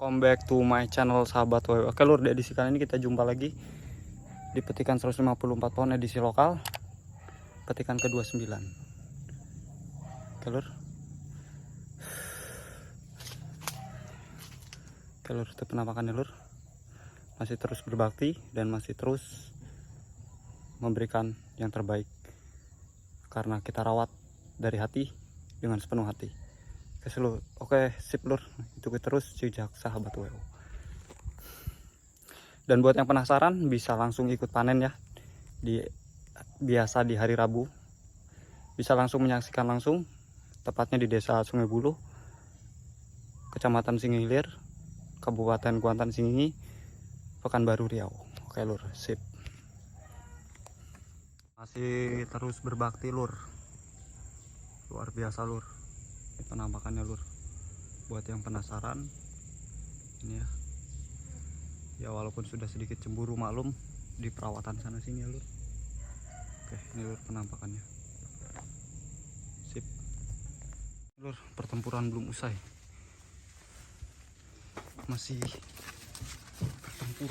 Welcome back to my channel sahabat WW. Oke lur, di edisi kali ini kita jumpa lagi di petikan 154 pohon edisi lokal, petikan ke-29. Oke lur, itu penampakannya lur. Masih terus berbakti dan masih terus memberikan yang terbaik karena kita rawat dari hati dengan sepenuh hati. Oke sip lur, ikuti terus jejak sahabat WO. Dan buat yang penasaran bisa langsung ikut panen ya, biasa di hari Rabu. Bisa langsung menyaksikan langsung, tepatnya di desa Sungai Buluh, Kecamatan Singilir, Kabupaten Kuantan Singingi, Pekanbaru Riau. Oke lur, sip. Masih terus berbakti lur, luar biasa lur. Ini penampakannya lur, buat yang penasaran ini ya walaupun sudah sedikit cemburu maklum di perawatan sana sini ya lur. Oke, ini lur penampakannya, sip lur. Pertempuran belum usai, masih bertempur.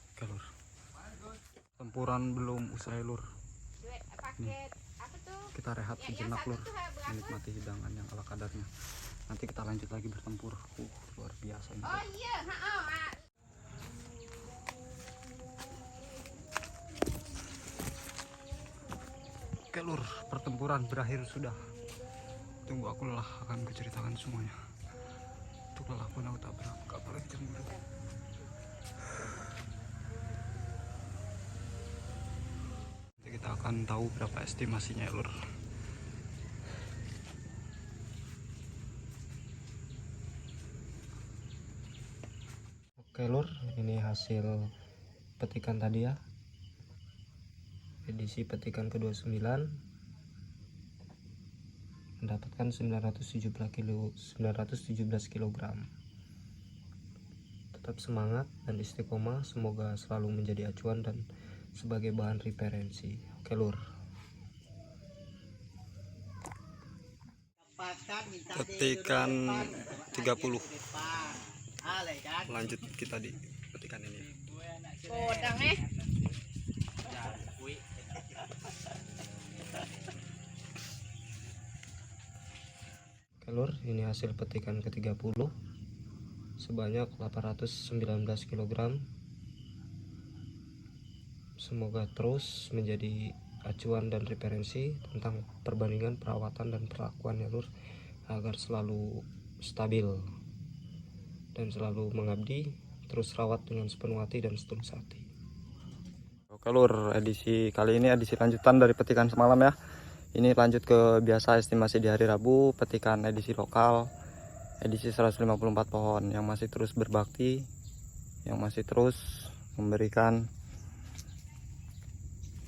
Oke lur, tempuran belum usai lur. Nih, kita rehat sejenak lur, menikmati hidangan yang ala kadarnya. Nanti kita lanjut lagi bertempur. Luar biasa ini. Oh iya, oke lur, pertempuran berakhir sudah. Tunggu aku lelah akan kuceritakan semuanya. Untuk lelah pun aku tak berangkat, apalagi cemburu. Kita akan tahu berapa estimasinya ya lur. Oke lur, ini hasil petikan tadi ya, edisi petikan ke-29, mendapatkan 917 kg. Tetap semangat dan istiqomah, semoga selalu menjadi acuan dan sebagai bahan referensi. Oke lur, petikan 30, lanjut kita di petikan ini. Oke lur, ini hasil petikan ke-30 sebanyak 819 kg. Semoga terus menjadi acuan dan referensi tentang perbandingan perawatan dan perlakuan ya lur, agar selalu stabil dan selalu mengabdi, terus rawat dengan sepenuh hati dan setulus hati. Oke lur, edisi kali ini edisi lanjutan dari petikan semalam ya. Ini lanjut ke biasa estimasi di hari Rabu, petikan edisi lokal, edisi 154 pohon yang masih terus berbakti, yang masih terus memberikan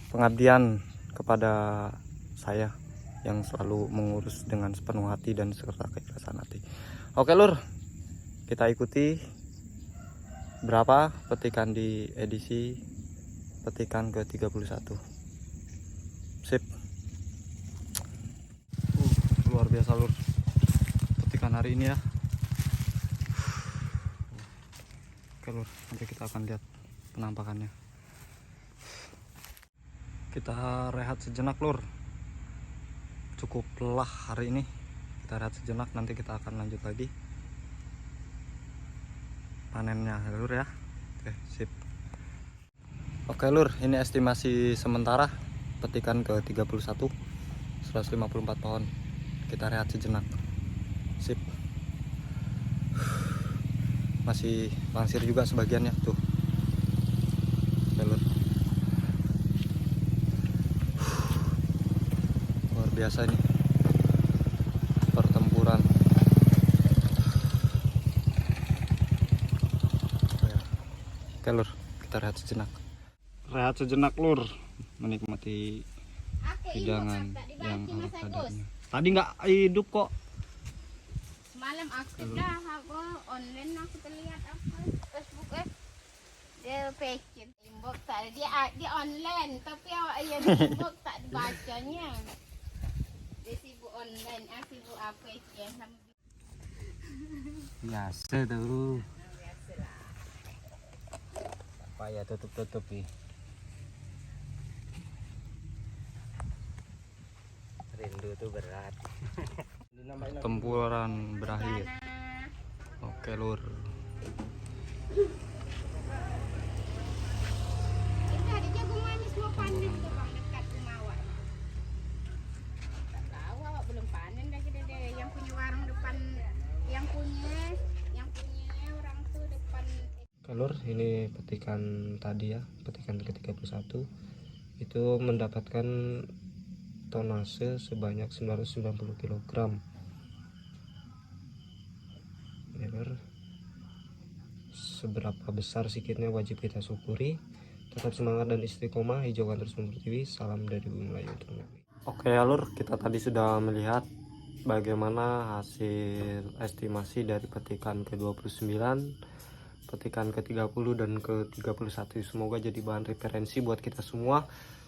pengabdian kepada saya yang selalu mengurus dengan sepenuh hati dan serta keikhlasan hati. Oke lur, kita ikuti berapa petikan di edisi petikan ke-31. Sip. Luar biasa lur, petikan hari ini ya. Oke lur, nanti kita akan lihat penampakannya. Kita rehat sejenak lur, cukup lelah hari ini. Kita rehat sejenak, nanti kita akan lanjut lagi panennya lur ya. Oke sip. Oke lur, ini estimasi sementara petikan ke-31 154 pohon. Kita rehat sejenak, sip. Masih langsir juga sebagiannya tuh. Oke lur, luar biasa ini pertempuran. Oke lur, kita rehat sejenak lur, menikmati hidangan yang ala kadarnya. Tadi nggak hidup kok. Semalam aktif dah aku online, aku terlihat apa Facebook dia pekin inbox tak dia online, tapi awak yang inbox tak dibacanya. Dia sibuk online, sibuk apa Biasa tuh. Biasalah. Apa ya tutup nih. Rindu tuh berat. Tempuran berakhir. Oke lur. Itu ada jagung manis mau panen tuh bang dekat rumah awak. Tak tahu awak belum panen dah kita deh. Yang punya warung depan, yang punya orang tuh depan. Oke lur, ini petikan tadi ya, petikan ke-31 itu mendapatkan tonase sebanyak 990 kg. Ya lur. Seberapa besar sikitnya wajib kita syukuri. Tetap semangat dan istiqomah, hijaukan terus mempertiwi. Salam dari Bumi Melayu untuk Nabi. Oke ya lur, kita tadi sudah melihat bagaimana hasil estimasi dari petikan ke-29, petikan ke-30 dan ke-31. Semoga jadi bahan referensi buat kita semua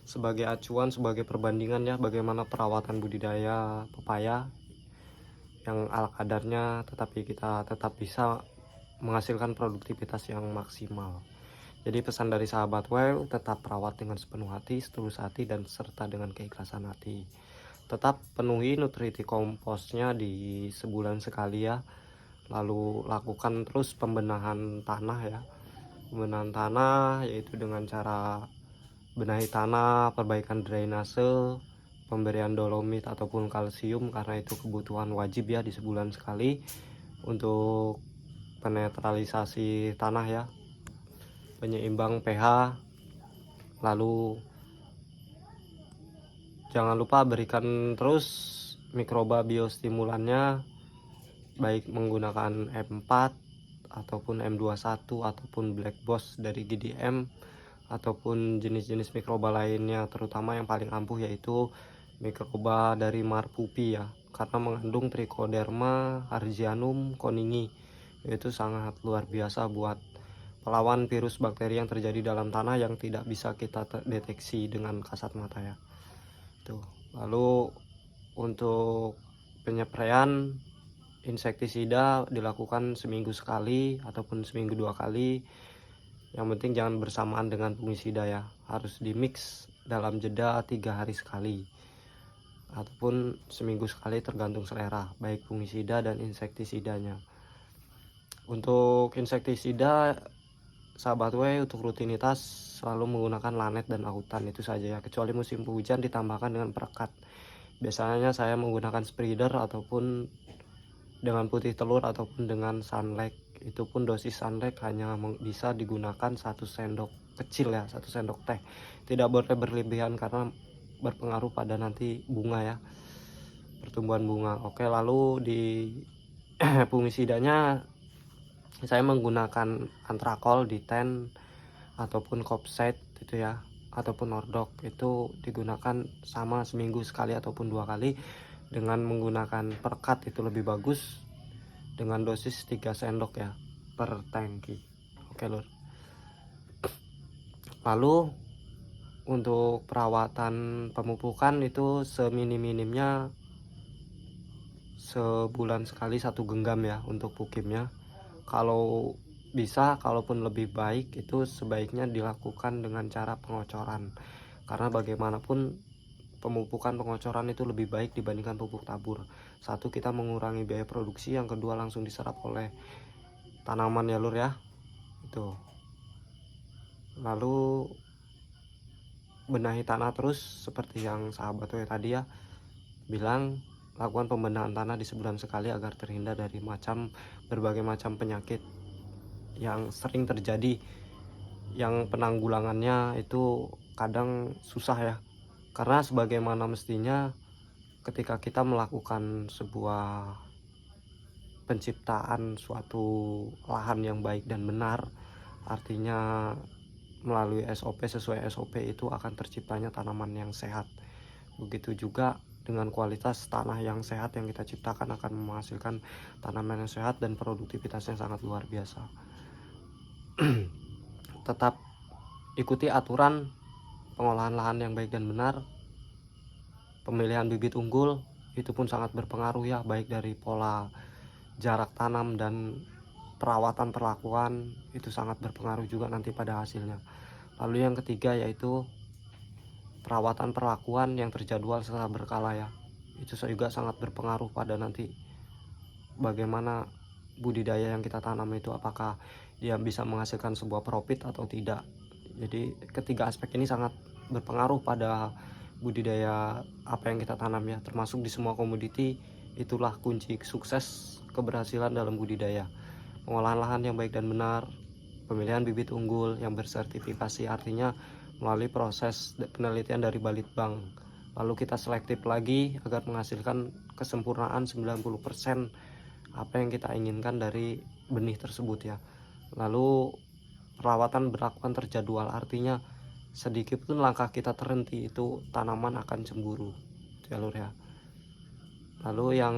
sebagai acuan, sebagai perbandingan ya, bagaimana perawatan budidaya pepaya yang ala kadarnya, tetapi kita tetap bisa menghasilkan produktivitas yang maksimal. Jadi pesan dari sahabat Well, tetap rawat dengan sepenuh hati, setulus hati, dan serta dengan keikhlasan hati. Tetap penuhi nutrisi komposnya di sebulan sekali ya. Lalu lakukan terus pembenahan tanah ya. Pembenahan tanah yaitu dengan cara benahi tanah, perbaikan drainase, pemberian dolomit ataupun kalsium, karena itu kebutuhan wajib ya di sebulan sekali untuk penetralisasi tanah ya, penyeimbang pH. Lalu jangan lupa berikan terus mikroba biostimulannya, baik menggunakan M4 ataupun M21 ataupun Black Boss dari GDM ataupun jenis-jenis mikroba lainnya, terutama yang paling ampuh yaitu mikroba dari Marpupi ya, karena mengandung Trichoderma Harzianum Koningi, itu sangat luar biasa buat melawan virus bakteri yang terjadi dalam tanah yang tidak bisa kita deteksi dengan kasat mata ya. Tuh. Lalu untuk penyepraian insektisida dilakukan seminggu sekali ataupun seminggu 2 kali. Yang penting jangan bersamaan dengan fungisida ya, harus dimix dalam jeda 3 hari sekali ataupun seminggu sekali tergantung selera, baik fungisida dan insektisidanya. Untuk insektisida sahabat W, untuk rutinitas selalu menggunakan lanet dan autan, itu saja ya, kecuali musim hujan ditambahkan dengan perekat. Biasanya saya menggunakan spreader ataupun dengan putih telur ataupun dengan sunlight. Itu pun dosis sunlight hanya bisa digunakan 1 sendok kecil ya, 1 sendok teh. Tidak boleh berlebihan karena berpengaruh pada nanti bunga ya, pertumbuhan bunga. Oke, lalu di fungisidanya saya menggunakan antrakol di 10 ataupun kopset itu ya, ataupun ordok, itu digunakan sama seminggu sekali ataupun 2 kali. Dengan menggunakan perekat itu lebih bagus dengan dosis 3 sendok ya per tangki. Oke lur. Lalu untuk perawatan pemupukan itu seminim-minimnya sebulan sekali 1 genggam ya untuk pukimnya. Kalau bisa, kalaupun lebih baik, itu sebaiknya dilakukan dengan cara pengocoran, karena bagaimanapun pemupukan pengocoran itu lebih baik dibandingkan pupuk tabur. Satu, kita mengurangi biaya produksi, yang kedua langsung diserap oleh tanaman ya lur ya. Itu. Lalu benahi tanah terus seperti yang sahabat gue tadi ya bilang, lakukan pembenahan tanah di sebulan sekali agar terhindar dari berbagai macam penyakit yang sering terjadi, yang penanggulangannya itu kadang susah ya, karena sebagaimana mestinya ketika kita melakukan sebuah penciptaan suatu lahan yang baik dan benar, artinya melalui SOP, sesuai SOP, itu akan terciptanya tanaman yang sehat. Begitu juga dengan kualitas tanah yang sehat yang kita ciptakan akan menghasilkan tanaman yang sehat dan produktivitasnya sangat luar biasa. Tetap ikuti aturan pengolahan lahan yang baik dan benar. Pemilihan bibit unggul itu pun sangat berpengaruh ya, baik dari pola jarak tanam dan perawatan perlakuan itu sangat berpengaruh juga nanti pada hasilnya. Lalu yang ketiga yaitu perawatan perlakuan yang terjadwal secara berkala ya. Itu juga sangat berpengaruh pada nanti bagaimana budidaya yang kita tanam itu, apakah dia bisa menghasilkan sebuah profit atau tidak. Jadi ketiga aspek ini sangat berpengaruh pada budidaya apa yang kita tanam ya, termasuk di semua komoditi. Itulah kunci sukses keberhasilan dalam budidaya. Pengolahan lahan yang baik dan benar, pemilihan bibit unggul yang bersertifikasi, artinya melalui proses penelitian dari Balitbank. Lalu kita selektif lagi agar menghasilkan kesempurnaan 90% apa yang kita inginkan dari benih tersebut ya. Lalu perawatan berlakukan terjadwal, artinya sedikit pun langkah kita terhenti itu tanaman akan cemburu jalur ya. Lalu yang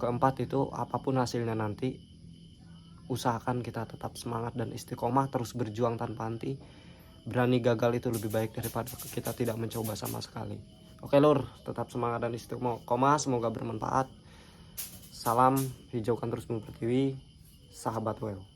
keempat itu apapun hasilnya nanti, usahakan kita tetap semangat dan istiqomah, terus berjuang tanpa henti. Berani gagal itu lebih baik daripada kita tidak mencoba sama sekali. Oke lur, tetap semangat dan istiqomah, semoga bermanfaat. Salam hijaukan terus Bumi Pertiwi, sahabat well.